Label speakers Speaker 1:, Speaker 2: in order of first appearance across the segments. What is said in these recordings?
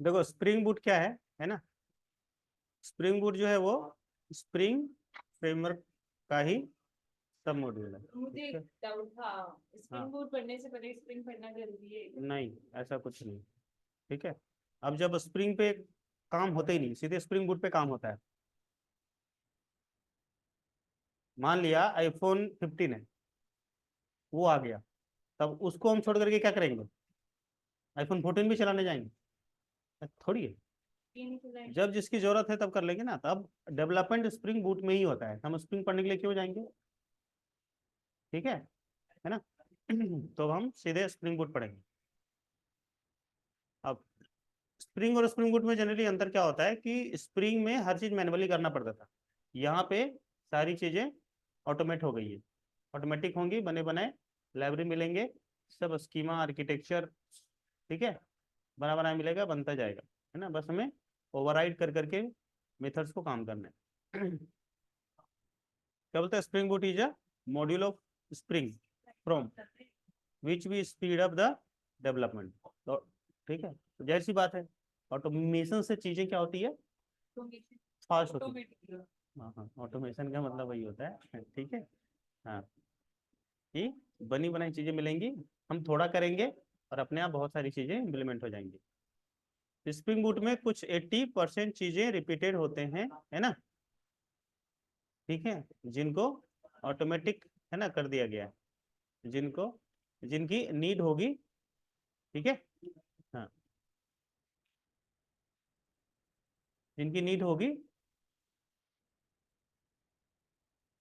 Speaker 1: देखो spring boot क्या है ना। स्प्रिंग बूट जो है वो स्प्रिंग फ्रेमवर्क का ही सब मॉड्यूल है।
Speaker 2: मुझे
Speaker 1: ठीक
Speaker 2: एक
Speaker 1: है।
Speaker 2: डाउट था,
Speaker 1: हाँ,
Speaker 2: स्प्रिंग बोर्ड पढ़ने से पहले स्प्रिंग पढ़ना जरूरी है?
Speaker 1: नहीं ऐसा कुछ नहीं। ठीक है। अब जब स्प्रिंग पे काम होते ही नहीं, सीधे स्प्रिंग बूट पे काम होता है। मान लिया आईफोन 15 है, वो आ गया, तब उसको हम छोड़ करके क्या करेंगे, आईफोन 14 भी चलाने जाएंगे? थोड़ी है।
Speaker 2: ये नहीं सुना है।
Speaker 1: जब जिसकी जरूरत है तब कर लेंगे ना। तब डेवलपमेंट स्प्रिंग बूट में ही होता है, हम स्प्रिंग पढ़ने के लिए क्यों जाएंगे। ठीक है ना। तो हम सीधे स्प्रिंग बूट पढ़ेंगे। अब स्प्रिंग और स्प्रिंग बूट में जनरली अंतर क्या होता है कि स्प्रिंग में हर चीज मैनुअली करना पड़ता था, यहाँ पे सारी चीजें ऑटोमेट हो गई है। ऑटोमेटिक होंगी, बने बनाए लाइब्रेरी मिलेंगे, सब स्कीमा आर्किटेक्चर। ठीक है, बना बनाया मिलेगा, बनता जाएगा, है ना। बस हमें ओवरराइड कर करके मेथड्स को काम करना है। क्या बोलते हैं, spring boot is a module of spring from which we speed up the development. तो ठीक है, तो जाहिर सी बात है, ऑटोमेशन से चीजें क्या होती है, फास्ट होती है।
Speaker 2: ऑटोमेटिक।
Speaker 1: हाँ हाँ, ऑटोमेशन का मतलब वही होता है। ठीक है। हाँ, कि बनी बनाई चीजें मिलेंगी, हम थोड़ा करेंगे और अपने आप बहुत सारी चीजें इम्प्लीमेंट हो जाएंगी। स्प्रिंग बूट में कुछ 80% चीजें रिपीटेड होते हैं, है ना। ठीक है, जिनको ऑटोमेटिक, है ना, कर दिया गया है, जिनको जिनकी नीड होगी। ठीक है। हाँ, जिनकी नीड होगी,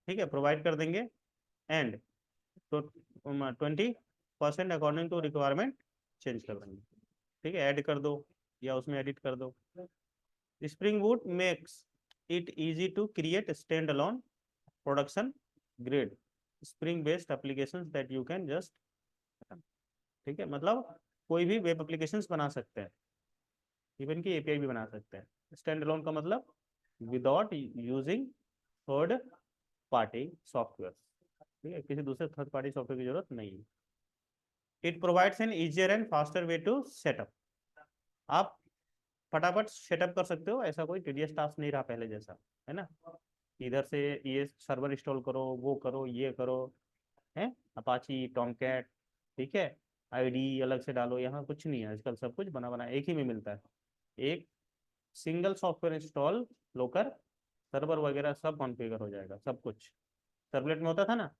Speaker 1: ठीक है, प्रोवाइड कर देंगे। एंड तो 20% अकॉर्डिंग टू रिक्वायरमेंट चेंज कर देंगे। ठीक है, ऐड कर दो या उसमें एडिट कर दो। Spring boot makes it easy to create stand alone production grade spring based applications that you can just. ठीक है, मतलब कोई भी वेब एप्लीकेशंस बना सकते हैं, इवन की एपीआई भी बना सकते हैं। स्टैंड अलोन का मतलब without using third party software. ठीक है, किसी दूसरे थर्ड पार्टी सॉफ्टवेयर की जरूरत नहीं है। It provides an easier and faster way to setup. आप फटाफट सेटअप कर सकते हो, ऐसा कोई टीडीएस टास्क नहीं रहा पहले जैसा, है ना। इधर से ये सर्वर इंस्टॉल करो, वो करो, ये करो, है अपाची टॉमकैट। ठीक है, आईडी अलग से डालो, यहाँ कुछ नहीं है। आजकल सब कुछ बना बना एक ही में मिलता है। एक सिंगल सॉफ्टवेयर इंस्टॉल होकर सर्वर वगैरह सब कॉन्फ़िगर हो जाएगा, सब कुछ। सर्वलेट में होता था ना,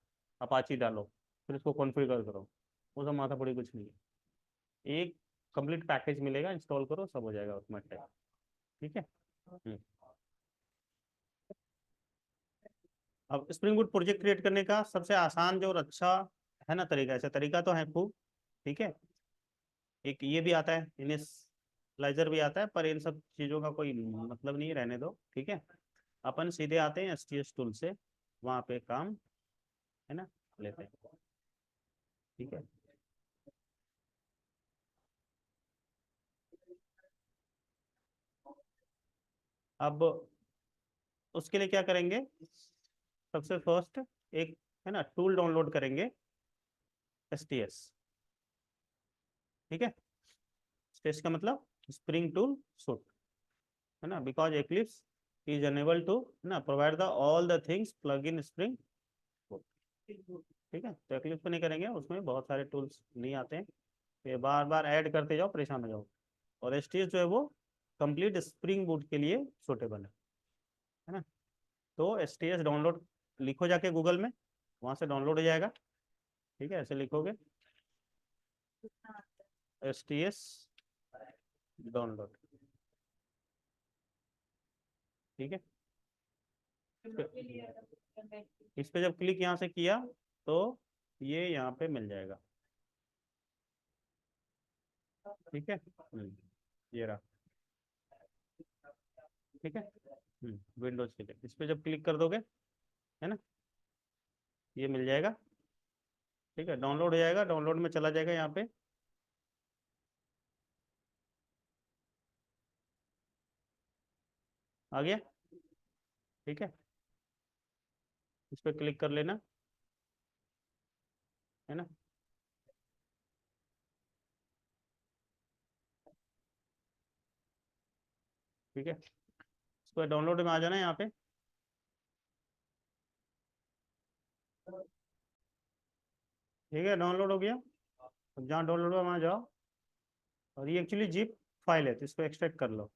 Speaker 1: अपाची डालो, फिर उसको कॉन्फ़िगर करो, वो सब माथा पड़ी कुछ नहीं है। एक कंप्लीट पैकेज मिलेगा, इंस्टॉल करो, सब हो जाएगा उसमें टाइप। ठीक है। अब स्प्रिंग बूट प्रोजेक्ट क्रिएट करने का सबसे आसान जो और अच्छा, है ना, तरीका, ऐसा तरीका तो है खूब। ठीक है, एक ये भी आता है, इनिशियलाइजर भी आता है, पर इन सब चीज़ों का कोई मतलब नहीं है, रहने दो। ठीक है, अपन सीधे आते हैं एसटीएस टूल से, वहाँ पे काम, है ना, लेते हैं। ठीक है। अब उसके लिए क्या करेंगे, सबसे फर्स्ट एक, है ना, टूल डाउनलोड करेंगे, एसटीएस। ठीक है, एसटीएस का मतलब स्प्रिंग टूल सूट, है ना, because Eclipse is enable to ना provide the all the things plug in Spring. ठीक है, तो एक्लिप्स पे नहीं करेंगे, उसमें बहुत सारे टूल्स नहीं आते हैं, ये बार बार ऐड करते जाओ, परेशान हो जाओ। और एसटीएस जो है वो कंप्लीट स्प्रिंग बूट के लिए सूटेबल है ना। तो एसटीएस डाउनलोड लिखो जाके गूगल में, वहाँ से डाउनलोड हो जाएगा। ठीक है, ऐसे लिखोगे एसटीएस डाउनलोड। ठीक है, इस पे जब क्लिक यहाँ से किया तो ये यहाँ पे मिल जाएगा। ठीक है, ये रहा। ठीक है, विंडोज के लिए इस पे जब क्लिक कर दोगे, है ना, ये मिल जाएगा। ठीक है, डाउनलोड हो जाएगा, डाउनलोड में चला जाएगा यहाँ पे। आ गया। ठीक है, इस पे क्लिक कर लेना, है ना। ठीक है, इसको डाउनलोड में आ जाना है यहाँ पे। ठीक है, डाउनलोड हो गया। अब जहाँ डाउनलोड हुआ वहाँ जाओ, और ये एक्चुअली जिप फाइल है तो इसको एक्सट्रैक्ट कर लो।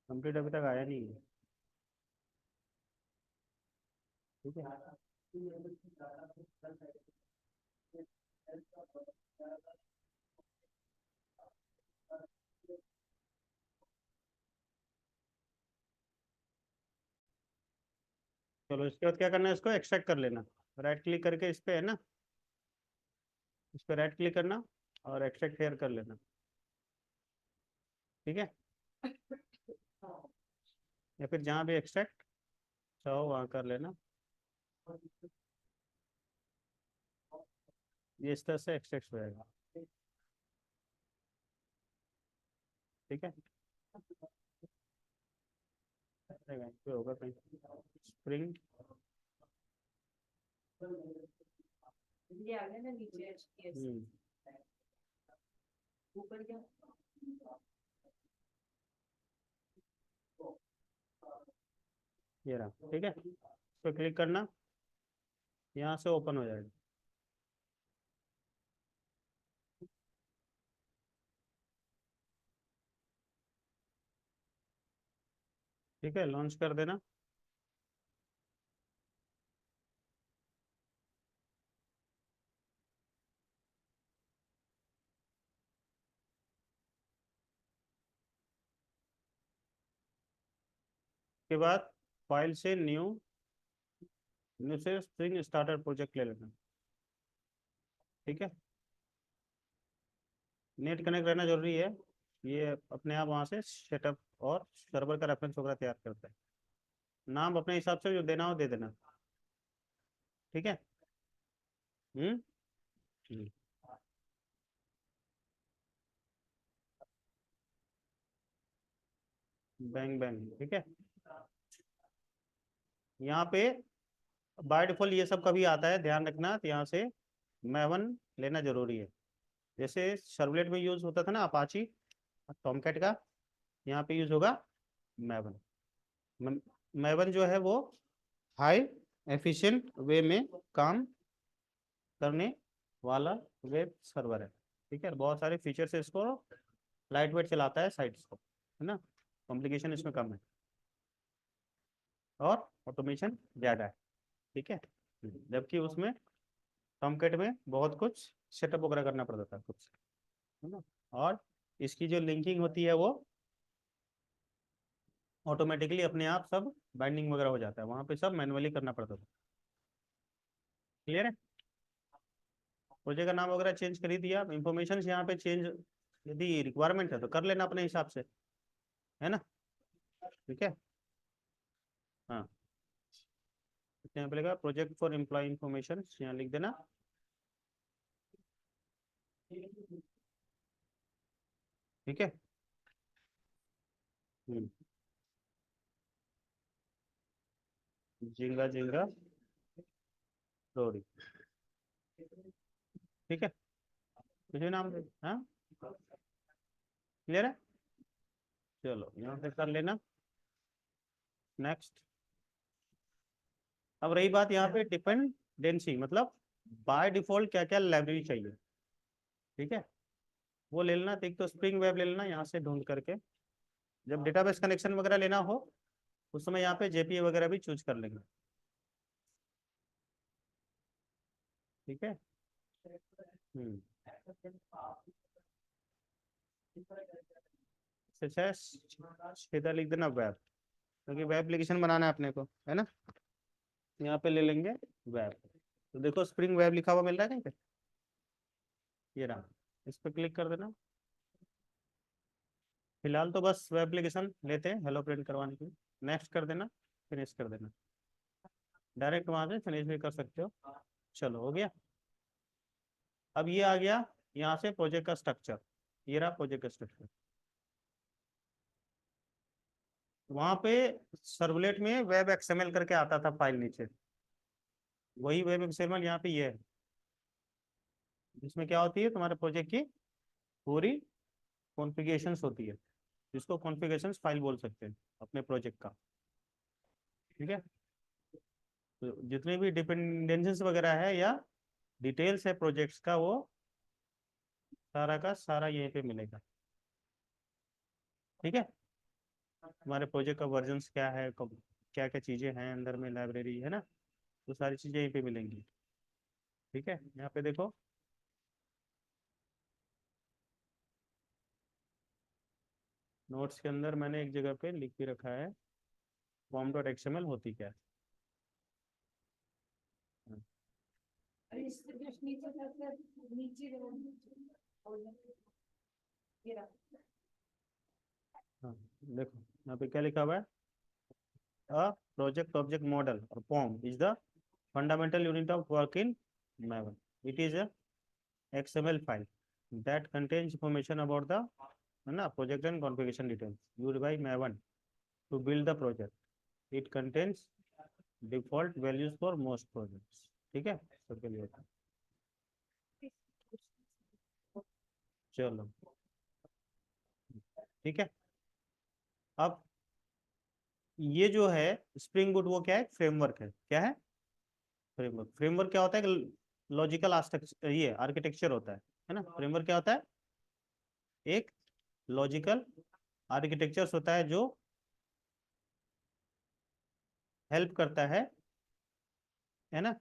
Speaker 1: कंप्लीट अभी तक आया नहीं है। ठीक है, चलो इसके बाद क्या करना है, इसको एक्सट्रैक्ट कर लेना। राइट क्लिक करके इस पे है ना, इस पे राइट क्लिक करना और एक्सट्रैक्ट हेयर कर लेना। ठीक है, या फिर जहाँ भी एक्सट्रैक्ट चाहो वहाँ कर लेना। ये इस तरह से एक्सट्रैक्ट हो जाएगा। ठीक है, कहीं पे होगा कहीं, स्प्रिंग।
Speaker 2: ये आ गया ना नीचे HTS ऊपर क्या?
Speaker 1: ये रहा। ठीक है, इस पर क्लिक करना, यहाँ से ओपन हो जाएगा। ठीक है, लॉन्च कर देना। के बाद फाइल से न्यू, न्यू से स्प्रिंग स्टार्टर प्रोजेक्ट ले लेना। ठीक है, नेट कनेक्ट रहना जरूरी है, ये अपने आप वहाँ से सेटअप और सर्वर का रेफरेंस वगैरह तैयार करता है। नाम अपने हिसाब से जो देना हो दे देना। ठीक है। हम्म हम्म। Bang bang. ठीक है, यहाँ पे बाय डिफॉल्ट ये सब कभी आता है, ध्यान रखना, तो यहाँ से मैवन लेना जरूरी है। जैसे सर्वलेट में यूज होता था ना अपाची टॉमकैट का, यहाँ पे यूज होगा मैवन। मैवन जो है वो हाई एफिशिएंट वे में काम करने वाला वेब सर्वर है। ठीक है, बहुत सारे फीचर्स है, इसको लाइट वेट चलाता है साइट्स को, है ना, कॉम्प्लिकेशन इसमें कम है और ऑटोमेशन ज़्यादा है। ठीक है, जबकि उसमें टॉमकैट में बहुत कुछ सेटअप वगैरह करना पड़ता था कुछ, है ना, और इसकी जो लिंकिंग होती है वो ऑटोमेटिकली अपने आप सब बाइंडिंग वगैरह हो जाता है, वहाँ पे सब मैनुअली करना पड़ता था। क्लियर है, प्रोजेक्ट का नाम वगैरह चेंज कर ही दिया, इंफॉर्मेशन यहाँ पे चेंज यदि रिक्वायरमेंट है तो कर लेना अपने हिसाब से, है ना। ठीक है, हाँ, यहाँ पे लगा प्रोजेक्ट फॉर एम्प्लॉय इंफॉर्मेशन, यहाँ लिख देना। ठीक है, झींगा झींगा रोड़ी। ठीक है, कुछ भी नाम दे, हाँ, क्लियर है। चलो यहाँ से कर लेना नेक्स्ट। अब रही बात यहाँ पे डिपेंडेंसी, मतलब बाय डिफॉल्ट क्या क्या लाइब्रेरी चाहिए। ठीक है, वो ले लेना। तो एक तो स्प्रिंग वेब ले लेना यहाँ से ढूंढ करके, जब डेटाबेस कनेक्शन वगैरह लेना हो उस समय यहाँ पे जेपीए वगैरह भी चूज कर लेंगे। ठीक है, हम्म, सीधा लिख देना वेब, क्योंकि वेब एप्लीकेशन बनाना है अपने को, है ना। यहाँ पे ले लेंगे वेब। तो देखो स्प्रिंग वेब लिखा हुआ मिल रहा है कहीं पे, ये रहा, इस पर क्लिक कर देना। फिलहाल तो बस वेब एप्लीकेशन लेते हैं हेलो प्रिंट करवाने के लिए, नेक्स्ट कर देना, फिनिश कर देना। डायरेक्ट वहां से फिनिश भी कर सकते हो। चलो हो गया। अब ये आ गया यहाँ से प्रोजेक्ट का स्ट्रक्चर, ये रहा प्रोजेक्ट का स्ट्रक्चर। वहां पे सर्वलेट में वेब एक्सएमएल करके आता था फाइल नीचे, वही वेब एक्सएमएल यहाँ पे ये है, जिसमें क्या होती है तुम्हारे प्रोजेक्ट की पूरी कॉन्फ़िगरेशंस होती है, जिसको कॉन्फ़िगरेशंस फाइल बोल सकते हैं अपने प्रोजेक्ट का। ठीक है, तो जितने भी डिपेंडेंसीज वगैरह है या डिटेल्स है प्रोजेक्ट्स का, वो सारा का सारा यहीं पे मिलेगा। ठीक है, हमारे प्रोजेक्ट का वर्जन्स क्या है, कब क्या क्या चीज़ें हैं अंदर में, लाइब्रेरी है ना, तो सारी चीज़ें यहीं पे मिलेंगी। ठीक है, यहाँ पे देखो, नोट्स के अंदर मैंने एक जगह पे लिख के रखा है फॉर्म डॉट एक्सएमएल होती क्या है।
Speaker 2: अरे इससे जस्ट नीचे जाकर नीचे और ये रहा।
Speaker 1: हाँ, देखो यहाँ पे क्या लिखा हुआ है, अ प्रोजेक्ट ऑब्जेक्ट मॉडल और form is the fundamental unit of work in Maven. It is a XML file that contains information about the ना project and configuration details used by Maven to build the project. It contains default values for most projects. ठीक है, सबके लिए होता है। चलो ठीक है, अब ये जो है स्प्रिंग बूट, वो क्या है, फ्रेमवर्क है। क्या है, फ्रेमवर्क। फ्रेमवर्क क्या होता है, लॉजिकल आर्किटेक्चर, ये आर्किटेक्चर होता है ना। फ्रेमवर्क क्या होता है, एक लॉजिकल आर्किटेक्चर्स होता है जो हेल्प करता है ना,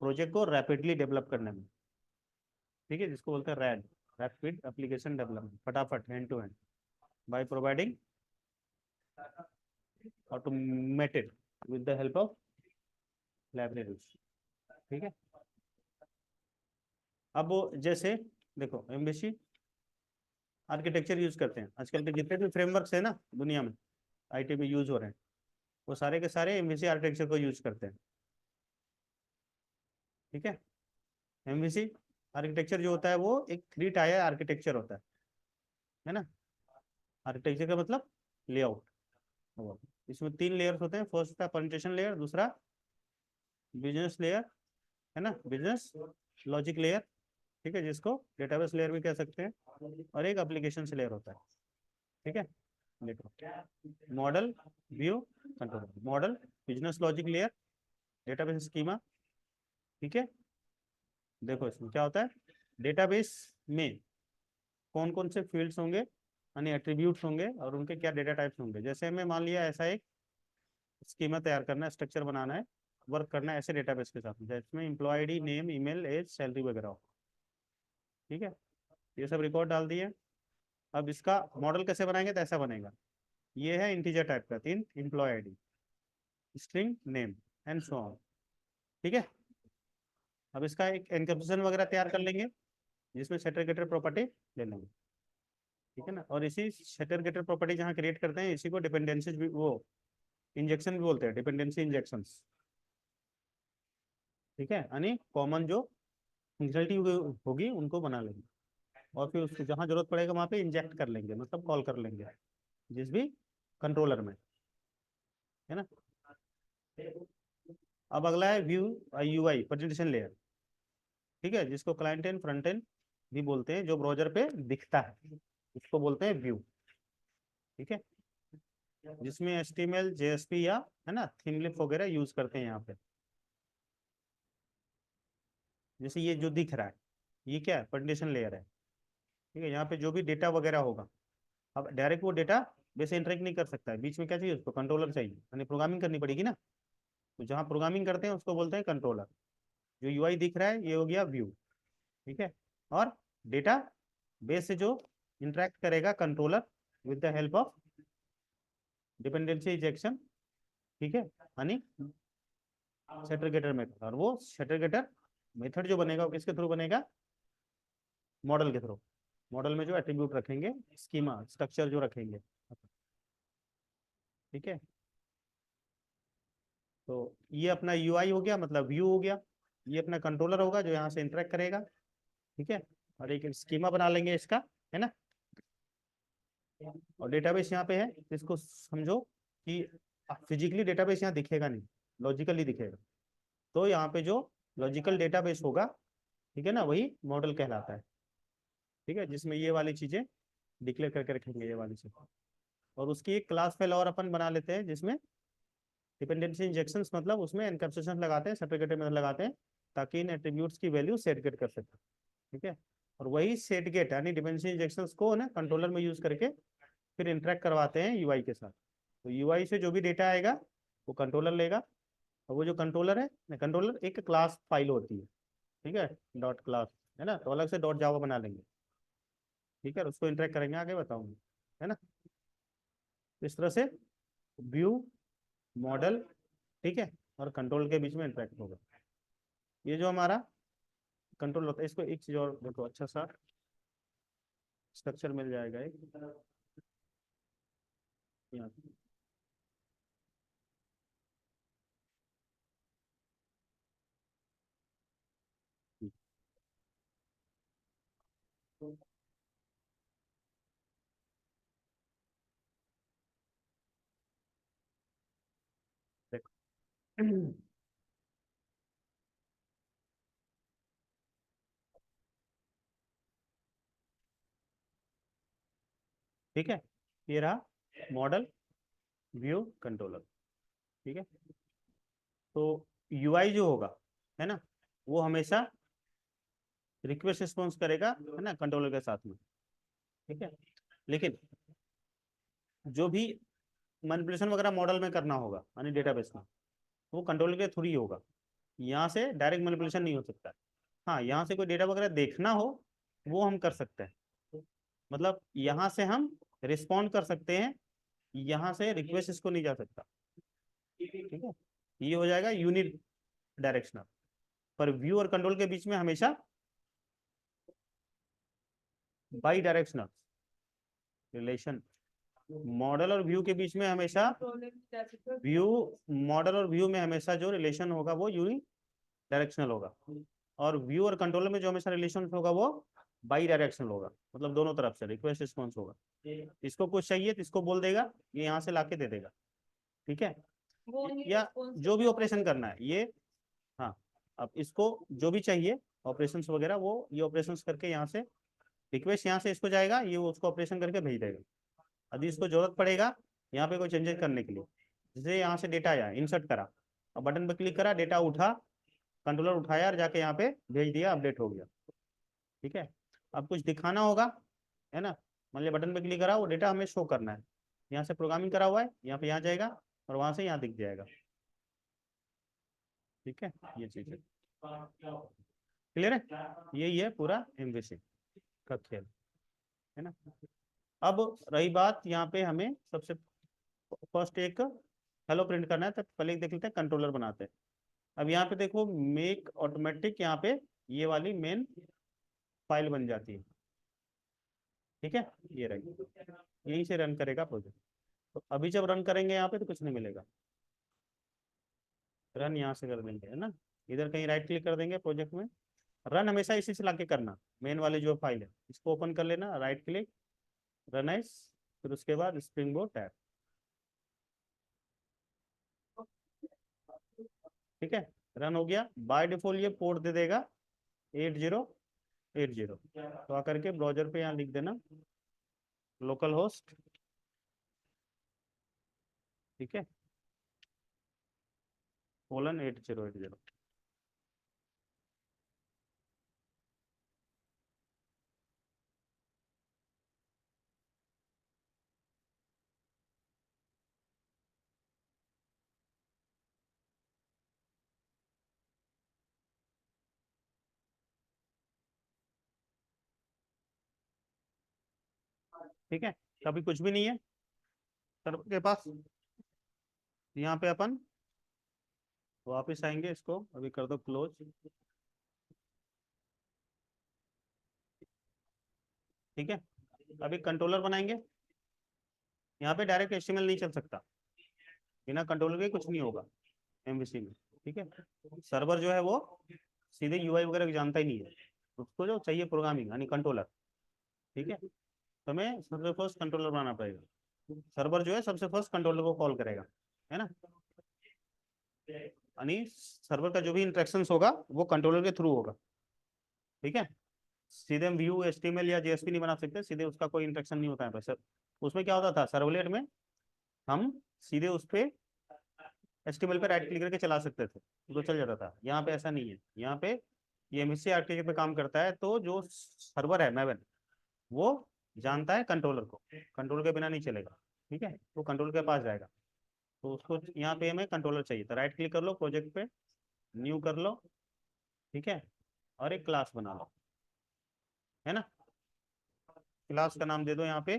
Speaker 1: प्रोजेक्ट को रैपिडली डेवलप करने में। ठीक है, जिसको बोलते हैं रैड, रैपिड एप्लीकेशन डेवलपमेंट, फटाफट hand to hand, by providing automated with the help of libraries. ठीक है, अब वो जैसे देखो एमबीसी आर्किटेक्चर यूज करते हैं आजकल के जितने भी फ्रेमवर्क्स है ना दुनिया में, आईटी में यूज हो रहे हैं, वो सारे के सारे एमबीसी आर्किटेक्चर को यूज करते हैं। ठीक है, एमवीसी आर्किटेक्चर जो होता है वो एक 3 टायर आर्किटेक्चर होता है ना। आर्किटेक्चर का मतलब लेआउट, इसमें 3 लेयर्स होते हैं। फर्स्ट होता है प्रेजेंटेशन लेयर, दूसरा बिजनेस लेयर है ना, बिजनेस लॉजिक लेयर, ठीक है, जिसको डेटाबेस लेयर भी कह सकते हैं, और एक एप्लीकेशन लेयर होता है। ठीक है, देखो model, view, control. Model, business logic layer, database schema. ठीक है, देखो इसमें क्या होता है, डेटाबेस में कौन कौन से फील्ड्स होंगे यानी एट्रीब्यूट्स होंगे, और उनके क्या डेटा टाइप्स होंगे। जैसे हमें मान लिया ऐसा एक स्कीमा तैयार करना है, स्ट्रक्चर बनाना है, वर्क करना है ऐसे डेटाबेस के साथ, जिसमें employ ID, name, email, age, salary वगैरह हो। ठीक है, ये सब रिकॉर्ड डाल दिए। अब इसका मॉडल कैसे बनाएंगे, तो ऐसा बनेगा, ये है इंटीजर टाइप का, 3 employ ID, string name and so on. ठीक है, अब इसका एक एनकैप्सुलेशन वगैरह तैयार कर लेंगे, जिसमें सेटर गेटर प्रॉपर्टी ले लेंगे। ठीक है ना, और इसी सेटर गेटर प्रॉपर्टी जहाँ क्रिएट करते हैं, इसी को डिपेंडेंसीज भी, वो इंजेक्शन भी बोलते हैं, डिपेंडेंसी इंजेक्शंस। ठीक है, यानी कॉमन जो फंक्शनलिटी होगी उनको बना लेंगे, और फिर उसको जहाँ जरूरत पड़ेगा वहाँ पे इंजेक्ट कर लेंगे, मतलब कॉल कर लेंगे जिस भी कंट्रोलर में, है ना। अब अगला है व्यू यूआई, प्रेजेंटेशन लेयर। ठीक है, जिसको क्लाइंट एंड फ्रंट एंड भी बोलते हैं, जो ब्राउजर पे दिखता है उसको बोलते हैं व्यू। ठीक है, जिसमें HTML, JSP या है ना थीमलिप वगैरह यूज करते हैं यहाँ पे। जैसे ये जो दिख रहा है, ये क्या है, प्रेजेंटेशन लेयर है। ठीक है, यहाँ पे जो भी डेटा वगैरह होगा, अब डायरेक्ट वो डेटा वैसे इंटरेक्ट नहीं कर सकता है, बीच में क्या चाहिए उसको, कंट्रोलर चाहिए, यानी प्रोग्रामिंग करनी पड़ेगी ना। तो जहाँ प्रोग्रामिंग करते हैं उसको बोलते हैं कंट्रोलर। जो यूआई दिख रहा है ये हो गया व्यू। ठीक है, और डेटा बेस से जो इंटरेक्ट करेगा controller with the help of dependency injection. ठीक है, यानी सेटर गेटर मेथड, और वो सेटर गेटर मेथड जो बनेगा वो किसके थ्रू बनेगा, मॉडल के थ्रू। मॉडल में जो एट्रीब्यूट रखेंगे, स्कीमा स्ट्रक्चर जो रखेंगे। ठीक है, तो ये अपना यूआई हो गया, मतलब व्यू हो गया। ये अपना कंट्रोलर होगा जो यहाँ से इंटरेक्ट करेगा। ठीक है, और एक स्कीमा बना लेंगे इसका, है ना। और डेटाबेस यहाँ पे है, इसको समझो कि फिजिकली डेटाबेस यहाँ दिखेगा नहीं, लॉजिकली दिखेगा। तो यहाँ पे जो लॉजिकल डेटाबेस होगा, ठीक है ना, वही मॉडल कहलाता है। ठीक है, जिसमें ये वाली चीजें डिक्लेयर करके रखेंगे, ये वाली चीज। और उसकी एक क्लास फाइल और अपन बना लेते हैं जिसमें डिपेंडेंसी इंजेक्शंस, मतलब उसमें एनकैप्सुलेशन लगाते हैं, सर्टिफिकेट मेथड लगाते हैं, ताकि इन एट्रीब्यूट्स की वैल्यू सेट गेट कर सकें। ठीक है, और वही सेट गेट यानी डिपेंडेंसी इंजेक्शंस को ना कंट्रोलर में यूज करके फिर इंटरेक्ट करवाते हैं यूआई के साथ। तो यूआई से जो भी डेटा आएगा वो कंट्रोलर लेगा, और वो जो कंट्रोलर है, कंट्रोलर एक क्लास फाइल होती है, ठीक है, डॉट क्लास, है ना, तो अलग से डॉट जावा बना लेंगे। ठीक है, उसको इंटरेक्ट करेंगे, आगे बताऊंगी, है ना। इस तरह से व्यू, मॉडल, ठीक है, और कंट्रोल के बीच में इंटरेक्ट होगा। ये जो हमारा कंट्रोल होता है, इसको एक चीज और देखो, अच्छा सा स्ट्रक्चर मिल जाएगा एक यहाँ। देखो ठीक है, ये रहा मॉडल, व्यू, कंट्रोलर। ठीक है, तो यूआई जो होगा, है ना, वो हमेशा रिक्वेस्ट रिस्पॉन्स करेगा, है ना, कंट्रोलर के साथ में। ठीक है, लेकिन जो भी मैनिपुलेशन वगैरह मॉडल में करना होगा यानी डेटाबेस में, वो कंट्रोलर के थ्रू ही होगा। यहाँ से डायरेक्ट मैनिपुलेशन नहीं हो सकता। हाँ, यहाँ से कोई डेटा वगैरह देखना हो वो हम कर सकते हैं, मतलब यहाँ से हम रिस्पॉन्ड कर सकते हैं, यहाँ से रिक्वेस्ट इसको नहीं जा सकता। ठीक है, ये हो जाएगा यूनिट डायरेक्शनल। पर व्यू और कंट्रोल के बीच में हमेशा बाई डायरेक्शनल रिलेशन। मॉडल और व्यू के बीच में हमेशा व्यू, मॉडल और व्यू में हमेशा जो रिलेशन होगा वो यूनि डायरेक्शनल होगा, और व्यू और कंट्रोलर में जो हमेशा रिलेशन होगा वो बाई डायरेक्शनल होगा, मतलब दोनों तरफ से रिक्वेस्ट रिस्पॉन्स होगा। इसको कुछ चाहिए तो इसको बोल देगा, ये यहाँ से लाके दे देगा। ठीक है, या जो भी ऑपरेशन करना है ये, हाँ, अब इसको जो भी चाहिए ऑपरेशंस वगैरह, वो ये ऑपरेशंस करके यहाँ से रिक्वेस्ट यहाँ से इसको जाएगा, ये उसको ऑपरेशन करके भेज देगा। यदि इसको जरूरत पड़ेगा यहाँ पे कोई चेंजेस करने के लिए, जैसे यहाँ से डेटा आया, इंसर्ट करा, अब बटन पर क्लिक करा, डेटा उठा, कंट्रोलर उठाया और जाके यहाँ पे भेज दिया, अपडेट हो गया। ठीक है, अब कुछ दिखाना होगा, है ना, मान लिया बटन पे क्लिक करा, वो डेटा हमें शो करना है, यहाँ से प्रोग्रामिंग करा हुआ है, यहाँ पे यहाँ जाएगा और वहां से यहाँ दिख जाएगा। ठीक है, ये चीज है, क्लियर है, यही है पूरा एमवीसी का खेल, है ना। अब रही बात, यहाँ पे हमें सबसे फर्स्ट एक हेलो प्रिंट करना है, तो पहले देख लेते हैं कंट्रोलर बनाते हैं। अब यहाँ पे देखो मेक ऑटोमेटिक, यहाँ पे ये वाली मेन फाइल बन जाती है। ठीक है, ये रही, यहीं से रन करेगा प्रोजेक्ट। तो अभी जब रन करेंगे यहाँ पे तो कुछ नहीं मिलेगा, रन यहाँ से कर देंगे, है ना, इधर कहीं राइट क्लिक कर देंगे प्रोजेक्ट में। रन हमेशा इसी से लाके करना, मेन वाली जो फाइल है इसको ओपन कर लेना, राइट क्लिक, रन एज, फिर उसके बाद स्प्रिंग बोर्ड टैब। ठीक है, रन हो गया, बाय डिफॉल्ट ये पोर्ट दे देगा 8080। तो आकर के ब्राउजर पे यहाँ लिख देना लोकल होस्ट, ठीक है, :8080। ठीक है, कभी कुछ भी नहीं है सर्वर के पास, यहाँ पे अपन वापस आएंगे, इसको अभी कर दो क्लोज। ठीक है, अभी कंट्रोलर बनाएंगे, यहाँ पे डायरेक्ट एचटीएमएल नहीं चल सकता, बिना कंट्रोलर के कुछ नहीं होगा एमवीसी में। ठीक है, सर्वर जो है वो सीधे यूआई वगैरह जानता ही नहीं है, उसको जो चाहिए प्रोग्रामिंग यानी कंट्रोलर। ठीक है, तो हमें सबसे फर्स्ट कंट्रोलर बनाना पड़ेगा, सर्वर जो है सबसे फर्स्ट कंट्रोलर को कॉल करेगा, है ना, यानी सर्वर का जो भी इंटरेक्शन होगा वो कंट्रोलर के थ्रू होगा। ठीक है, सीधे हम व्यू HTML या JSP नहीं बना सकते, सीधे उसका कोई इंटरेक्शन नहीं होता है सर। उसमें क्या होता था, सर्वलेट में हम सीधे उस पर HTML पे राइट क्लिक करके चला सकते थे तो चल जाता था। यहाँ पे ऐसा नहीं है, यहाँ पे ये MSC आर्किटेक्चर पे काम करता है, तो जो सर्वर है मैवन वो जानता है कंट्रोलर को, कंट्रोल के बिना नहीं चलेगा। ठीक है, तो कंट्रोल के पास जाएगा, तो उसको यहाँ पे हमें कंट्रोलर चाहिए, तो राइट क्लिक कर लो प्रोजेक्ट पे, न्यू कर लो, ठीक है, और एक क्लास बना लो, है ना। क्लास का नाम दे दो यहाँ पे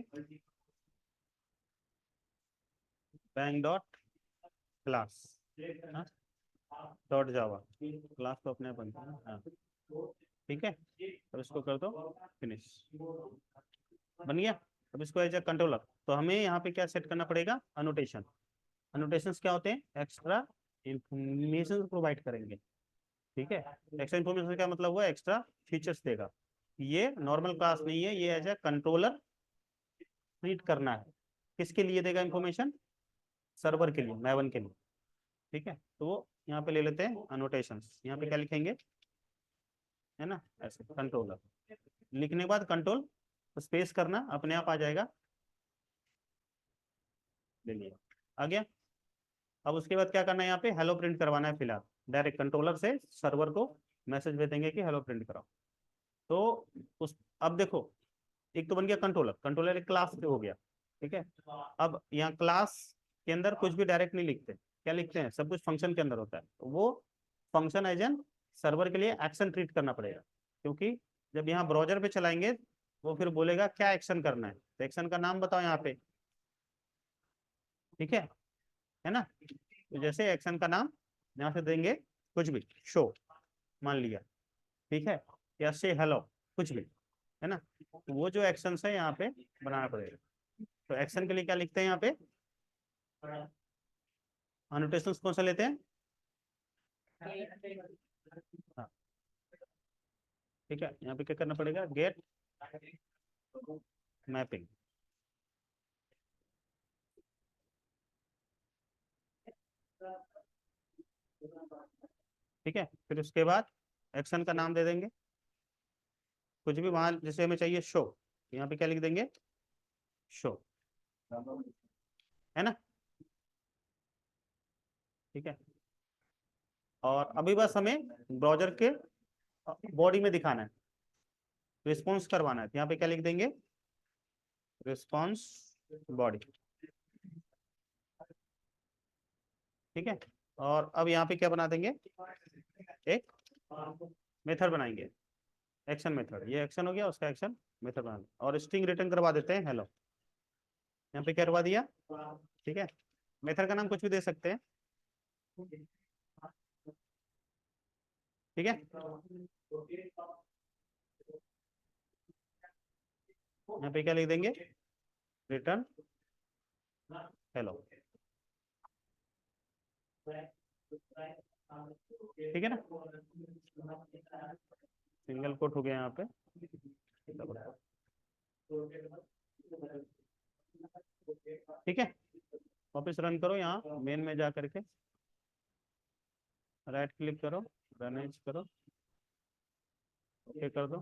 Speaker 1: बैंक डॉट क्लास डॉट जावा। क्लास तो अपने बनता है ना, हाँ ठीक है। अब इसको कर दो फिनिश, बन गया। अब इसको एज ए कंट्रोलर, तो हमें यहाँ पे क्या सेट करना पड़ेगा, अनोटेशन। अनोटेशंस क्या होते हैं, एक्स्ट्रा इंफॉर्मेशन प्रोवाइड करेंगे। ठीक है, एक्स्ट्रा इंफॉर्मेशन का मतलब हुआ एक्स्ट्रा फीचर्स देगा। ये नॉर्मल क्लास नहीं है, ये एज ए कंट्रोलर ट्रीट करना है। किसके लिए देगा इंफॉर्मेशन, सर्वर के लिए, मैवन के लिए। ठीक है, तो यहाँ पे ले लेते हैं अनोटेशंस, यहाँ पे क्या लिखेंगे, है ना, ऐसे कंट्रोलर लिखने के बाद कंट्रोल स्पेस करना, अपने आप आ जाएगा, ले लिया, आ गया। अब उसके बाद क्या करना है, यहाँ पे हेलो प्रिंट करवाना है फिलहाल, डायरेक्ट कंट्रोलर से सर्वर को मैसेज भेजेंगे कि हेलो प्रिंट कराओ। तो उस, अब देखो, एक तो बन गया कंट्रोलर, कंट्रोलर एक क्लास हो गया। ठीक है, अब यहाँ क्लास के अंदर कुछ भी डायरेक्ट नहीं लिखते, क्या लिखते हैं, सब कुछ फंक्शन के अंदर होता है। तो वो फंक्शन एज एन सर्वर के लिए एक्शन ट्रीट करना पड़ेगा, क्योंकि जब यहाँ ब्राउजर पे चलाएंगे वो फिर बोलेगा क्या एक्शन करना है, तो एक्शन का नाम बताओ यहाँ पे। ठीक है ना, तो जैसे एक्शन का नाम यहाँ से देंगे कुछ भी, शो मान लिया, ठीक है, या से हेलो, कुछ भी, है ना। तो वो जो एक्शन है यहाँ पे बनाना पड़ेगा। तो एक्शन के लिए क्या लिखते हैं यहाँ पे, अनोटेशन कौन सा लेते हैं, हाँ ठीक है, यहाँ पे क्या करना पड़ेगा, गेट मैपिंग। ठीक है, फिर उसके बाद एक्शन का नाम दे देंगे कुछ भी, वहां जैसे हमें चाहिए शो, यहाँ पे क्या लिख देंगे, शो, है ना। ठीक है, और अभी बस हमें ब्राउजर के बॉडी में दिखाना है, रिस्पॉन्स करवाना है, तो यहाँ पे क्या लिख देंगे, रिस्पॉन्स बॉडी। ठीक है, और अब यहाँ पे क्या बना देंगे, एक मेथड बनाएंगे, एक्शन मेथड, ये एक्शन हो गया, उसका एक्शन मेथड बना देंगे, और स्ट्रिंग रिटर्न करवा देते हैं हेलो, यहाँ पे क्या करवा दिया। ठीक है, मेथड का नाम कुछ भी दे सकते हैं। ठीक है, यहाँ पे क्या लिख देंगे, रिटर्न हेलो। ठीक है ना, सिंगल कोट हो गया यहाँ पे, ठीक है। वापस रन करो, यहाँ मेन में जा करके राइट क्लिक करो, रन एज करो, ओके कर दो,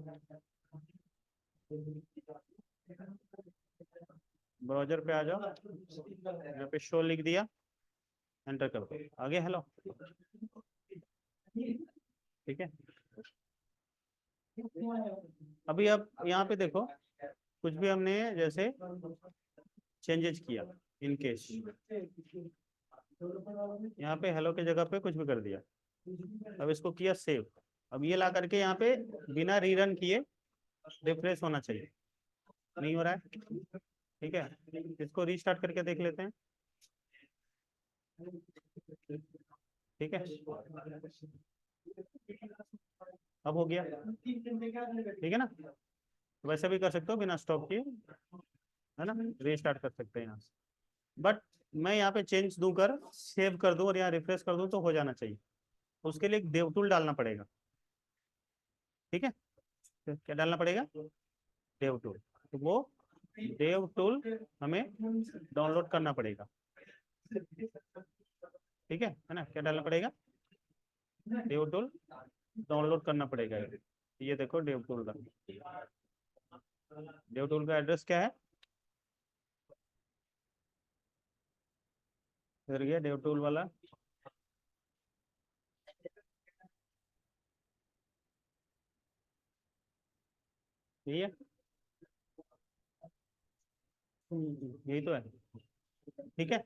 Speaker 1: ब्राउजर पे आ जाओ, यहाँ पे शो लिख दिया, एंटर कर दो, आगे हेलो। ठीक है, अभी अब यहाँ पे देखो, कुछ भी हमने जैसे चेंजेस किया, इन केस यहाँ पे हेलो की जगह पे कुछ भी कर दिया, अब इसको किया सेव, अब ये ला करके यहाँ पे बिना रीरन किए रिफ्रेश होना चाहिए, नहीं हो रहा है। ठीक है, इसको रीस्टार्ट करके देख लेते हैं। ठीक है, अब हो गया, ठीक है ना, वैसे भी कर सकते हो बिना स्टॉप किए, है ना, रीस्टार्ट कर सकते हैं यहाँ से। बट मैं यहाँ पे चेंज दूं कर सेव कर दूं और यहाँ रिफ्रेश कर दूं तो हो जाना चाहिए, उसके लिए एक देव टूल डालना पड़ेगा। ठीक है, तो क्या डालना पड़ेगा, देव टूल, तो वो देव टूल हमें डाउनलोड करना पड़ेगा। ठीक है ना, क्या डालना पड़ेगा, देव टूल डाउनलोड करना पड़ेगा। ये देखो डेव टूल का, डेव टूल का एड्रेस क्या है, इधर गया डेव टूल वाला, यही है, यही तो है। ठीक है,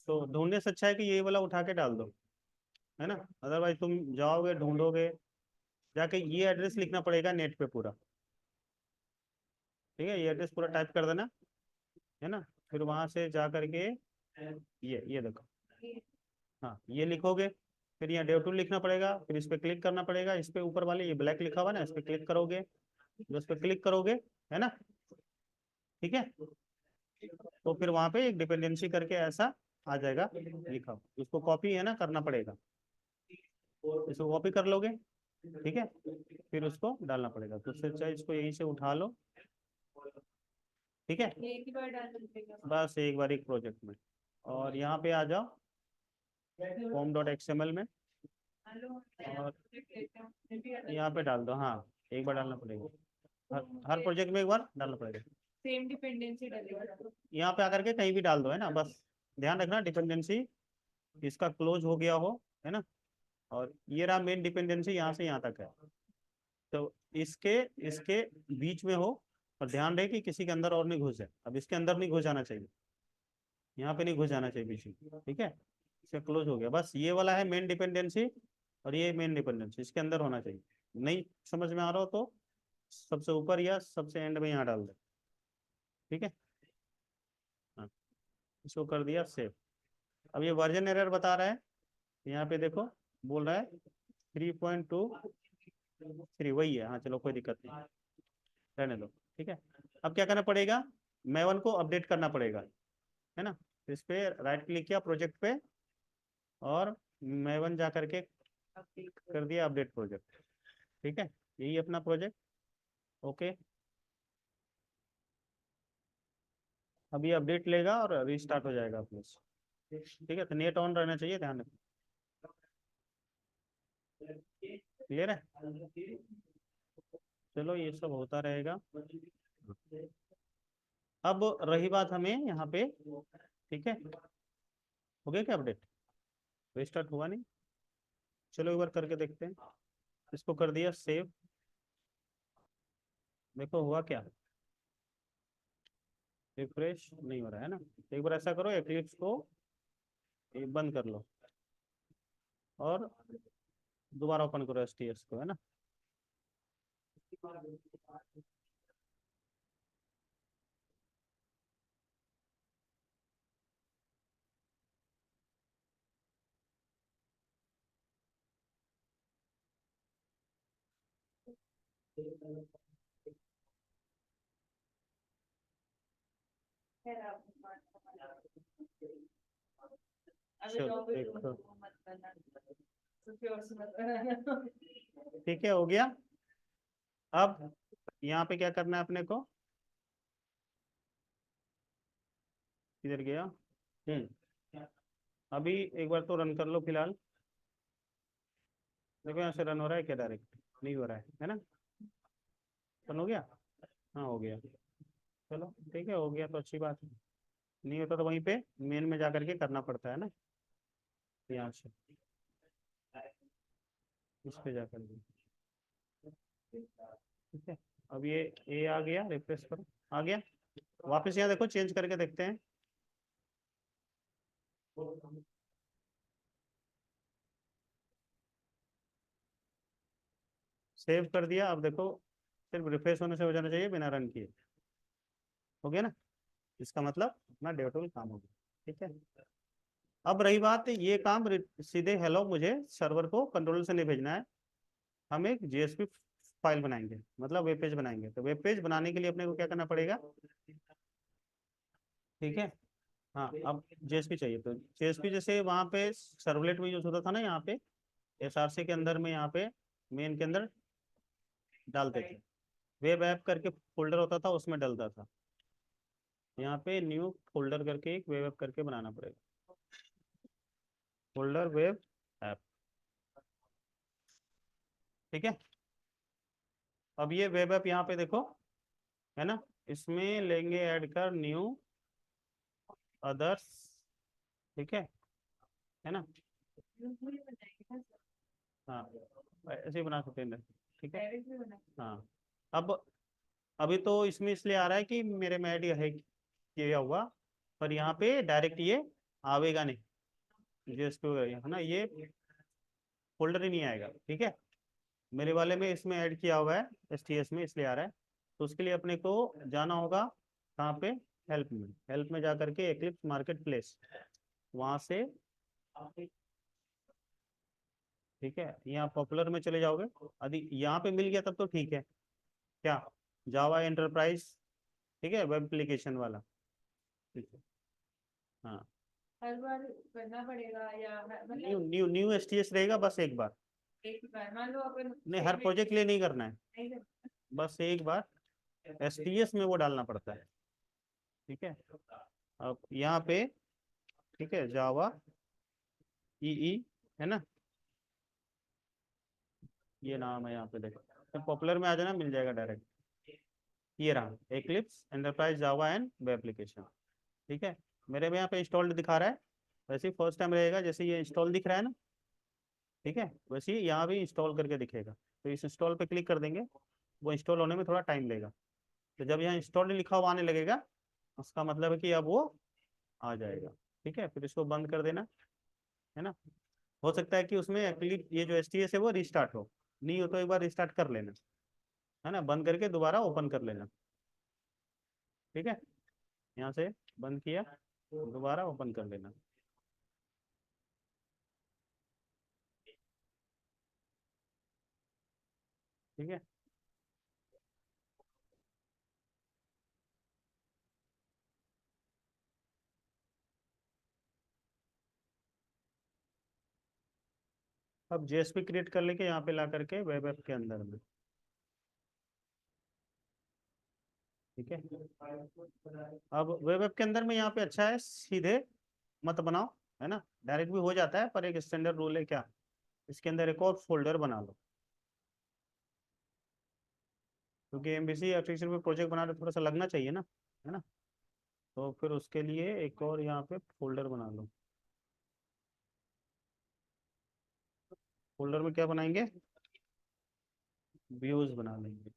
Speaker 1: तो ढूंढने से अच्छा है कि यही वाला उठा के डाल दो, है ना। अदरवाइज तुम जाओगे ढूंढोगे, जाके ये एड्रेस लिखना पड़ेगा नेट पे पूरा। ठीक है, ये एड्रेस पूरा टाइप कर देना, है ना। फिर वहां से जा करके ये देखो, हाँ ये लिखोगे, फिर यहाँ डेव टूल लिखना पड़ेगा, फिर इस पे क्लिक करना पड़ेगा, इस पे ऊपर वाले ये ब्लैक लिखा हुआ है ना, इस पे क्लिक करोगे, जो इस पे क्लिक करोगे, है ना। ठीक है, तो फिर वहां पे एक डिपेंडेंसी करके ऐसा आ जाएगा लिखा हुआ। उसको कॉपी है ना करना पड़ेगा, इसको कॉपी कर लोगे, ठीक है, फिर उसको डालना पड़ेगा। तो उससे अच्छा इसको यहीं से उठा लो, ठीक है,
Speaker 2: एक ही बार डाल दीजिएगा।
Speaker 1: बस एक बार एक प्रोजेक्ट में। और यहाँ पे आ जाओ form.xml में,
Speaker 2: हेलो,
Speaker 1: और
Speaker 2: लेते हैं
Speaker 1: यहाँ पे डाल दो, हाँ एक बार डालना पड़ेगा, हर प्रोजेक्ट में एक बार डालना पड़ेगा।
Speaker 2: सेम डिपेंडेंसी डालेगा।
Speaker 1: यहाँ पे आकर के कहीं भी डाल दो, है ना, बस ध्यान रखना डिपेंडेंसी इसका क्लोज हो गया हो, है ना। और ये रहा मेन डिपेंडेंसी, यहाँ से यहाँ तक है, तो इसके इसके बीच में हो, और ध्यान रहे कि किसी के अंदर और नहीं घुस जाए। अब इसके अंदर नहीं घुस जाना चाहिए, यहाँ पे नहीं घुस जाना चाहिए बीच में, ठीक है, इसका क्लोज हो गया। बस ये वाला है मेन डिपेंडेंसी, और ये मेन डिपेंडेंसी इसके अंदर होना चाहिए। नहीं समझ में आ रहा हो तो सबसे ऊपर या सबसे एंड में यहाँ डाल दे, ठीक है। हाँ, इसको कर दिया सेव। अब ये वर्जन एरर बता रहा है, यहाँ पे देखो बोल रहा है 3.23, वही है, हाँ चलो कोई दिक्कत नहीं, रहने दो, ठीक है। अब क्या करना पड़ेगा, मैवन को अपडेट करना पड़ेगा, है ना। इस पे राइट क्लिक किया प्रोजेक्ट पे, और मैवन जा करके कर दिया अपडेट प्रोजेक्ट, ठीक है, यही अपना प्रोजेक्ट। ओके, अब ये अपडेट लेगा और रीस्टार्ट हो जाएगा अपने से। ठीक है, तो नेट ऑन रहना चाहिए, ध्यान रखना। क्लियर है, चलो ये सब होता रहेगा। अब रही बात हमें यहाँ पे, ठीक है, हो गया क्या अपडेट, रीस्टार्ट हुआ नहीं, चलो एक बार करके देखते हैं। इसको कर दिया सेव, देखो हुआ क्या, रिफ्रेश नहीं हो रहा है ना। एक बार ऐसा करो, एक्लिप्स को ये बंद कर लो, और दोबारा ओपन करो एसटीएस को, है ना।
Speaker 2: खैर आप अभी
Speaker 1: चलो
Speaker 2: टॉपिक
Speaker 1: देखो,
Speaker 2: मत करना, कुछ और से मत कराना।
Speaker 1: ठीक है, हो गया। अब यहाँ पे क्या करना है अपने को, किधर गया, अभी एक बार तो रन कर लो फिलहाल, देखो यहाँ से रन हो रहा है क्या, डायरेक्ट नहीं हो रहा है ना। रन हो गया, हाँ हो गया, चलो ठीक है, हो गया तो अच्छी बात है। नहीं होता तो वहीं पे मेन में जा करके करना पड़ता है ना, यहाँ से इस पे जाकर के, ठीक है। अब ये ए आ गया, रिफ्रेश करो, आ गया। वापस यहाँ देखो चेंज करके देखते हैं, सेव कर दिया। अब देखो सिर्फ रिफ्रेश होने से हो जाना चाहिए बिना रन किए, हो गया ना। इसका मतलब अपना डेवटूल काम हो गया, ठीक है। अब रही बात, ये काम सीधे हेलो मुझे सर्वर को कंट्रोल से नहीं भेजना है, हम एक जेएसपी फाइल बनाएंगे, मतलब वेब पेज बनाएंगे। तो वेब पेज बनाने के लिए अपने को क्या करना पड़ेगा, ठीक है। हाँ, अब जेएसपी चाहिए, तो जेएसपी जैसे वहाँ पे सर्वलेट में यूज होता था ना, यहाँ पे एसआरसी के अंदर में, यहाँ पे मेन के अंदर डालते थे, वेब ऐप करके फोल्डर होता था उसमें डलता था। यहाँ पे न्यू फोल्डर करके एक वेब ऐप करके बनाना पड़ेगा, फोल्डर वेब ऐप, ठीक है। अब ये वेब ऐप यहाँ पे देखो, है ना, इसमें लेंगे ऐड कर न्यू अदर्स, ठीक है ना।
Speaker 2: ग्रुप में बनाएंगे ना सर,
Speaker 1: हाँ, ऐसे ही बना सकते हैं, ठीक है।
Speaker 2: डायरेक्ट भी बना।
Speaker 1: हाँ, अब अभी तो इसमें इसलिए आ रहा है कि मेरे में ऐड है किया हुआ, पर यहाँ पे डायरेक्ट ये आवेगा नहीं, जीएसपी है ना, ये फोल्डर ही नहीं आएगा, ठीक है। मेरे वाले में इसमें ऐड किया हुआ है एसटीएस में, इसलिए आ रहा है। तो उसके लिए अपने को जाना होगा कहाँ पे, हेल्प में जा करके एक्लिप्स मार्केट प्लेस, वहाँ से, ठीक है, यहाँ पॉपुलर में चले जाओगे। यदि यहाँ पे मिल गया तब तो ठीक है, क्या, जावा एंटरप्राइज, ठीक है, वेब एप्लीकेशन वाला, ठीक है। हाँ,
Speaker 2: हर बार करना पड़ेगा या
Speaker 1: न्यू
Speaker 2: मतलब
Speaker 1: न्यू न्यू एसटीएस रहेगा बस एक बार,
Speaker 2: एक बार मान लो अपन
Speaker 1: नहीं
Speaker 2: सही
Speaker 1: हर
Speaker 2: में
Speaker 1: प्रोजेक्ट के लिए नहीं करना है,
Speaker 2: नहीं करना।
Speaker 1: बस एक बार एसटीएस में वो डालना पड़ता है, ठीक है। अब यहाँ पे, ठीक है, जावा ई, है ना, ये नाम है, यहाँ पे देखो, तो पॉपुलर में आ जाना, मिल जाएगा डायरेक्ट। ये रहा eclipse enterprise Java and web application, ठीक है। मेरे में यहाँ पे इंस्टॉल्ड दिखा रहा है, वैसे ही फर्स्ट टाइम रहेगा, जैसे ये इंस्टॉल दिख रहा है ना, ठीक है, वैसे ही यहाँ भी इंस्टॉल करके दिखेगा। तो इस इंस्टॉल पे क्लिक कर देंगे, वो इंस्टॉल होने में थोड़ा टाइम लेगा। तो जब यहाँ इंस्टॉल लिखा हुआ आने लगेगा, उसका मतलब है कि अब वो आ जाएगा, ठीक है। फिर इसको बंद कर देना, है ना। हो सकता है कि उसमें एक्लिप ये जो एसटीएस है वो रिस्टार्ट हो, नहीं हो तो एक बार रिस्टार्ट कर लेना, है ना, बंद करके दोबारा ओपन कर लेना, ठीक है। यहाँ से बंद किया, दोबारा ओपन कर लेना, ठीक है। अब जेएसपी क्रिएट कर लेके यहाँ पे ला करके वेब ऐप के अंदर में, ठीक है। अब वेब ऐप के अंदर में यहाँ पे अच्छा है, सीधे मत बनाओ, है ना, डायरेक्ट भी हो जाता है, पर एक स्टैंडर्ड रूल है क्या, इसके अंदर एक और फोल्डर बना लो, क्योंकि एमबीसी आर्टिफिशियल पे प्रोजेक्ट बना रहे थोड़ा सा लगना चाहिए ना, है ना। तो फिर उसके लिए एक और यहाँ पे फोल्डर बना लो। फोल्डर में क्या बनाएंगे, व्यूज बना लेंगे,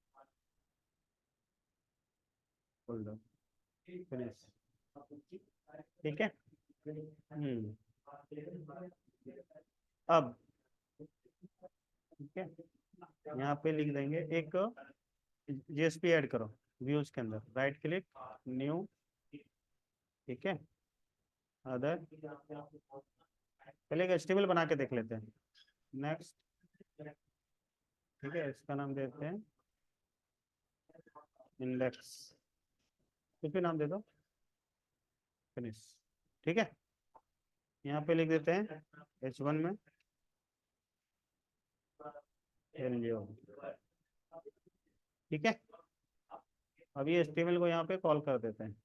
Speaker 1: फोल्डर, फिनिश, ठीक है। हम्म, अब, ठीक है, यहाँ पे लिख देंगे एक जेएसपी ऐड करो, व्यूज के अंदर राइट क्लिक, न्यू, ठीक है, अदर, पहले एक एचटीएमएल बना के देख लेते हैं, नेक्स्ट, ठीक है, इसका नाम देते हैं इंडेक्स, कुछ भी नाम दे दो, फिनिश, ठीक है। यहाँ पे लिख देते हैं H1 में एलजीओ, ठीक है। अब ये एचटीएमएल को यहाँ पे कॉल कर देते हैं,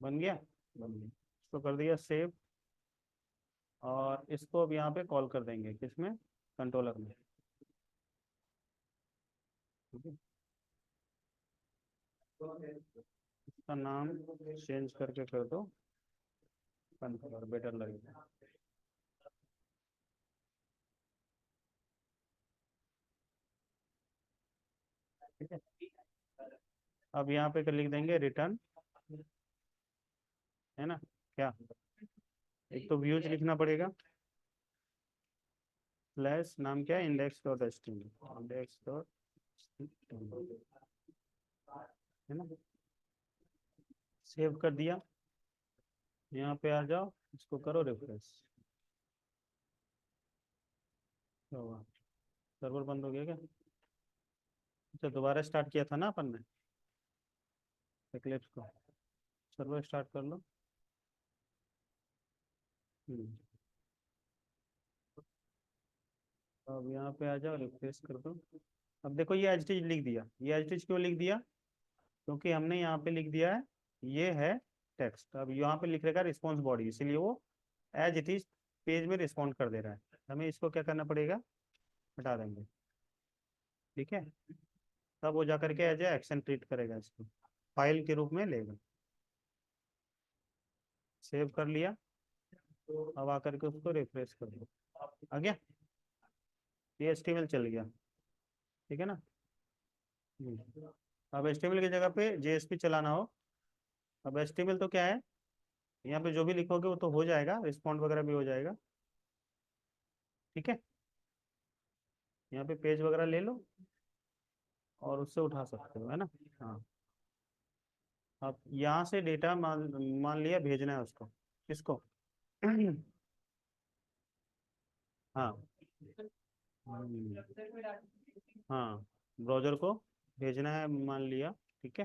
Speaker 1: बन गया, बन गया, इसको कर दिया सेव, और इसको अब यहाँ पे कॉल कर देंगे किसमें, कंट्रोलर में, ठीक है। इसका नाम चेंज करके कर दो कंट्रोलर, बेटर लगेगा, ठीक है। अब यहाँ पे लिख देंगे रिटर्न, है ना, क्या, एक तो व्यूज लिखना पड़ेगा, स्लैश नाम क्या है, index dot H T, index dot, है ना, सेव कर दिया। यहाँ पे आ जाओ, इसको करो रिफ्रेश, क्या हुआ, सर्वर बंद हो गया क्या, अच्छा दोबारा स्टार्ट किया था ना अपन ने एक्लिप्स को, सर्वर स्टार्ट कर लो। हम्म, अब यहाँ पे आ जाओ, रिफ्रेश कर दो। अब देखो ये एच टी लिख दिया, ये एच टी क्यों लिख दिया, क्योंकि हमने यहाँ पे लिख दिया है, ये है टेक्स्ट, अब यहाँ पे लिख रहेगा रिस्पॉन्स बॉडी, इसीलिए वो एज इट इज पेज में रिस्पॉन्ड कर दे रहा है। हमें इसको क्या करना पड़ेगा, हटा देंगे। ठीक है, तब वो जा करके एज ए एक्शन ट्रीट करेगा, इसको फाइल के रूप में लेगा। सेव कर लिया, अब आकर के उसको रिफ्रेश कर दो, आ गया, ये HTML चल गया। ठीक है ना। अब HTML की जगह पे JSP चलाना हो। अब HTML तो क्या है, यहाँ पे जो भी लिखोगे वो तो हो जाएगा, रिस्पॉन्ड वगैरह भी हो जाएगा। ठीक है, यहाँ पे पेज वगैरह ले लो और उससे उठा सकते हो, है ना। हाँ, अब यहाँ से डेटा मान मान लिया भेजना है उसको, किसको हाँ। हम्म, हाँ, ब्राउजर को भेजना है मान लिया। ठीक है,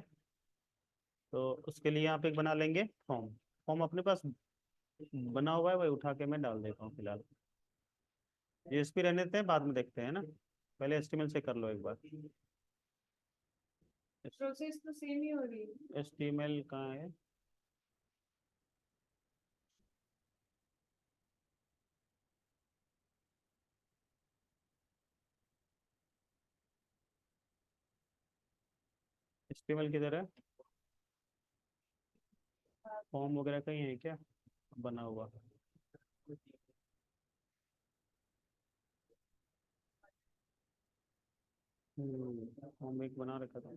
Speaker 1: तो उसके लिए यहाँ पे एक बना लेंगे फॉर्म। फॉर्म अपने पास बना हुआ है, वही उठा के मैं डाल देता हूँ फिलहाल। JSP रहने देते हैं, बाद में देखते हैं ना, पहले HTML से कर लो एक बार।
Speaker 2: प्रोसेस तो सेम ही हो रही है।
Speaker 1: HTML कहाँ है, HTML किधर है, फॉर्म वगैरह कहीं है क्या बना हुआ। फॉर्म एक बना रखा था,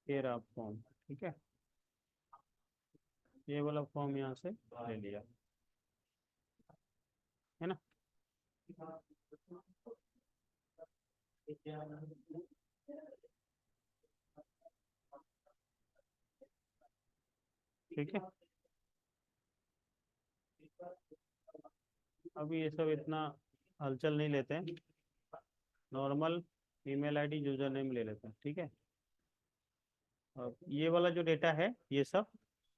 Speaker 1: ये रहा फॉर्म। ठीक है, ये वाला फॉर्म यहाँ से ले लिया, है ना। ठीक है, अभी ये सब इतना हलचल नहीं लेते हैं, normal email ID user name ले लेते हैं। ठीक है, अब ये वाला जो डेटा है ये सब,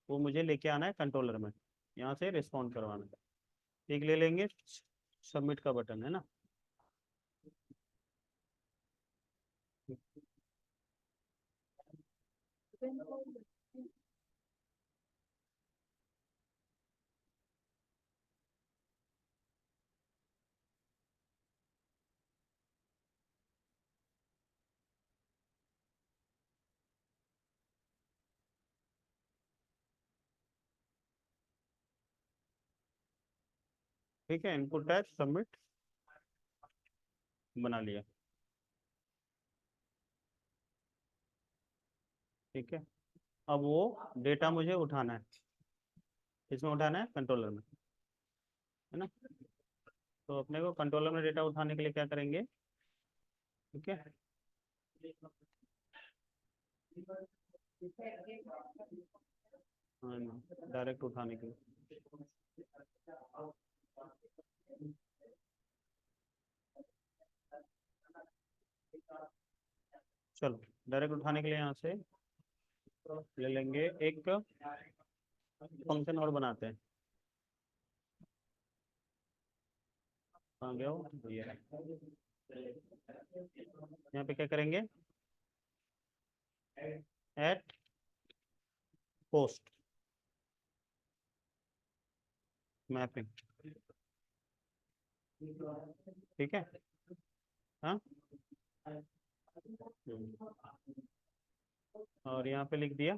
Speaker 1: वो मुझे लेके आना है कंट्रोलर में, यहाँ से रिस्पॉन्ड करवाना है। एक ले लेंगे, सबमिट का बटन है ना। ठीक है, इनपुट टैग सबमिट बना लिया। ठीक है, अब वो डेटा मुझे उठाना है, इसमें उठाना है कंट्रोलर में, है ना। तो अपने को कंट्रोलर में डेटा उठाने के लिए क्या करेंगे। ठीक है, हाँ, डायरेक्ट उठाने के लिए। चलो, डायरेक्ट उठाने के लिए यहाँ से ले लेंगे एक फंक्शन और बनाते हैं। कहाँ गया वो, ये यहाँ पे क्या करेंगे, एट पोस्ट मैपिंग। ठीक है, हाँ। और यहाँ पे लिख दिया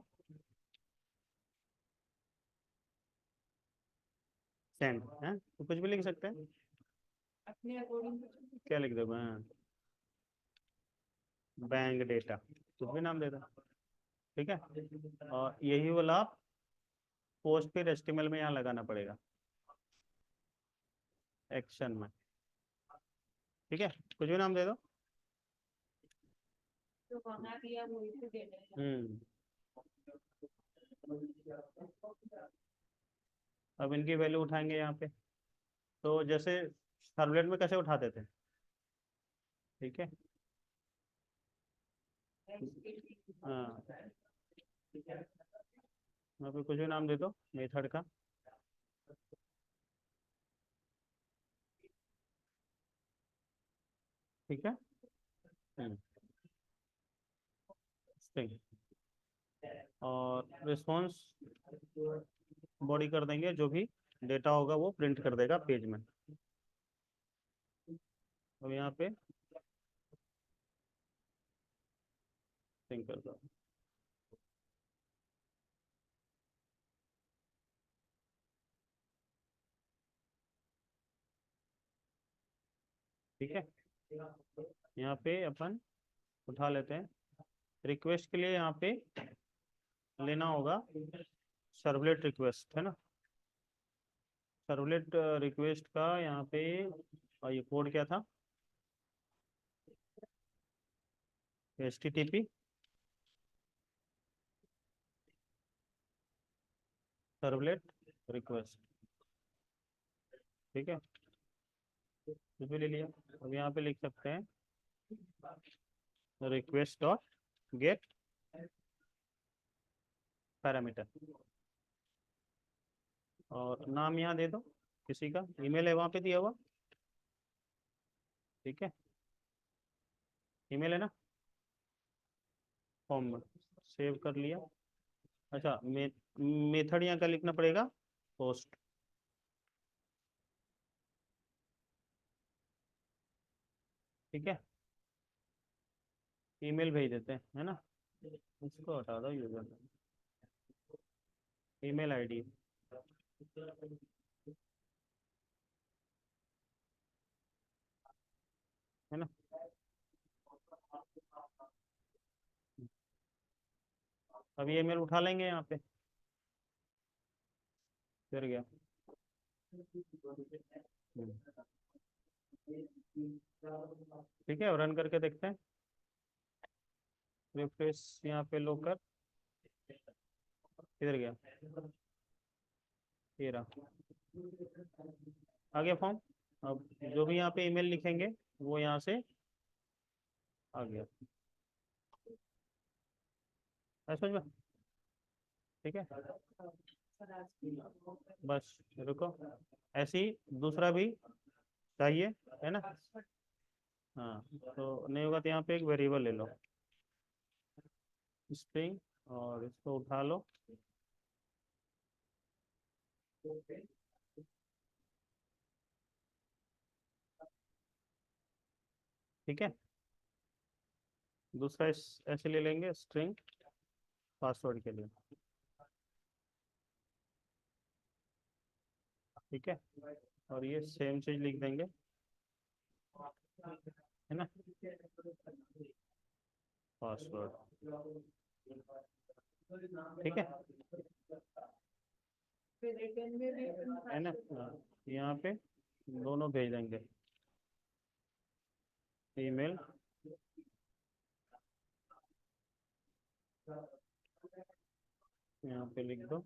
Speaker 1: सेंड, है तो कुछ भी लिख सकते हैं,
Speaker 2: अपने अकॉर्डिंग।
Speaker 1: क्या लिख दो, हाँ, बैंक डेटा, कुछ भी नाम दे दो। ठीक है, और यही वाला पोस्ट फिर HTML में यहाँ लगाना पड़ेगा, एक्शन में। ठीक है, कुछ भी नाम दे दो।
Speaker 2: तो वहाँ दिया वही तो देना है।
Speaker 1: हम्म, अब इनकी वैल्यू उठाएंगे यहाँ पे, तो जैसे सर्वलेट में कैसे उठाते थे। ठीक है, हाँ, यहाँ पे कुछ भी नाम दे दो मेथड का। ठीक है, स्ट्रिंग और रिस्पॉन्स बॉडी कर देंगे, जो भी डेटा होगा वो प्रिंट कर देगा पेज में। अब यहाँ पे सिंक कर दो। ठीक है, यहाँ पे अपन उठा लेते हैं। रिक्वेस्ट के लिए यहाँ पे लेना होगा सर्वलेट रिक्वेस्ट, है ना। सर्वलेट रिक्वेस्ट का यहाँ पे ये कोड क्या था, HTTP सर्वलेट रिक्वेस्ट। ठीक है, कुछ भी ले लिया। अब यहाँ पे लिख सकते हैं रिक्वेस्ट डॉट गेट पैरामीटर, और नाम यहाँ दे दो किसी का, ईमेल है वहाँ पे दिया हुआ। ठीक है, ईमेल है ना फॉर्म में, सेव कर लिया। अच्छा, मेथड यहाँ का लिखना पड़ेगा पोस्ट। ठीक है, ईमेल भेज देते हैं, है ना। इसको हटा दो, यूजर ईमेल आईडी, है ना। अब ये ईमेल उठा लेंगे यहाँ पे, फिर गया। ठीक है, रन करके देखते हैं। रिफ्रेश यहाँ पे लो कर, किधर गया, ये रहा, आ गया फॉर्म। अब जो भी यहाँ पे ईमेल लिखेंगे वो यहाँ से आ गया, है समझ में। ठीक है, बस रुको, ऐसे ही दूसरा भी चाहिए, है ना। हाँ, तो नहीं होगा तो यहाँ पे एक वेरिएबल ले लो स्ट्रिंग, और इसको उठा लो। ठीक है, दूसरा ऐसे ले लेंगे स्ट्रिंग पासवर्ड के लिए। ठीक है, और ये सेम चीज लिख देंगे, है ना, पासवर्ड। ठीक है,
Speaker 2: फिर रिटर्न में भी
Speaker 1: है ना। हाँ, यहाँ पे दोनों भेज देंगे, ईमेल यहाँ पे लिख दो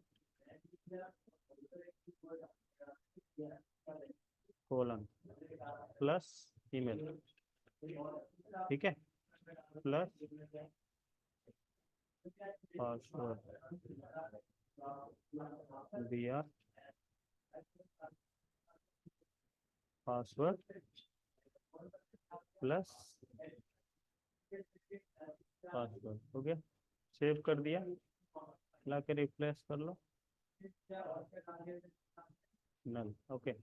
Speaker 1: कोलन प्लस ईमेल। ठीक है, प्लस पासवर्ड दिया, पासवर्ड प्लस पासवर्ड, हो गया। सेव कर दिया, ला के रिफ्रेश कर लो, नल। ओके, अब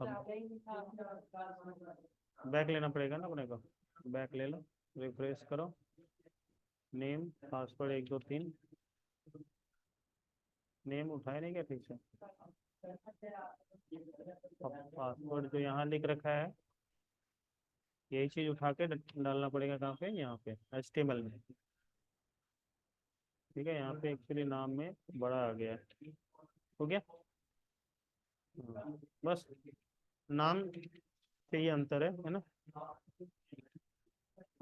Speaker 2: ज्यादा ही था।
Speaker 1: बैक लेना पड़ेगा ना अपने को, बैक ले लो, रिफ्रेश करो, नेम पासवर्ड 1 2 3, नेम उठाए नहीं क्या ठीक से। पासवर्ड जो यहाँ लिख रखा है यही चीज उठा के डालना पड़ेगा, कहाँ पे, यहाँ पे HTML में। ठीक है, यहाँ पे एक्चुअली नाम में बड़ा आ गया है, हो गया। बस नाम से ही अंतर है ना,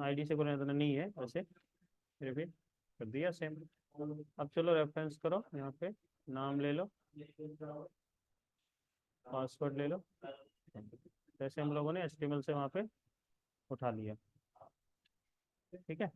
Speaker 1: आईडी से कोई अंतर नहीं है वैसे, फिर भी कर दिया सेम। अब चलो रेफरेंस करो, यहाँ पे नाम ले लो, पासवर्ड ले लो, जैसे हम लोगों ने HTML से वहाँ पे उठा लिया। ठीक है।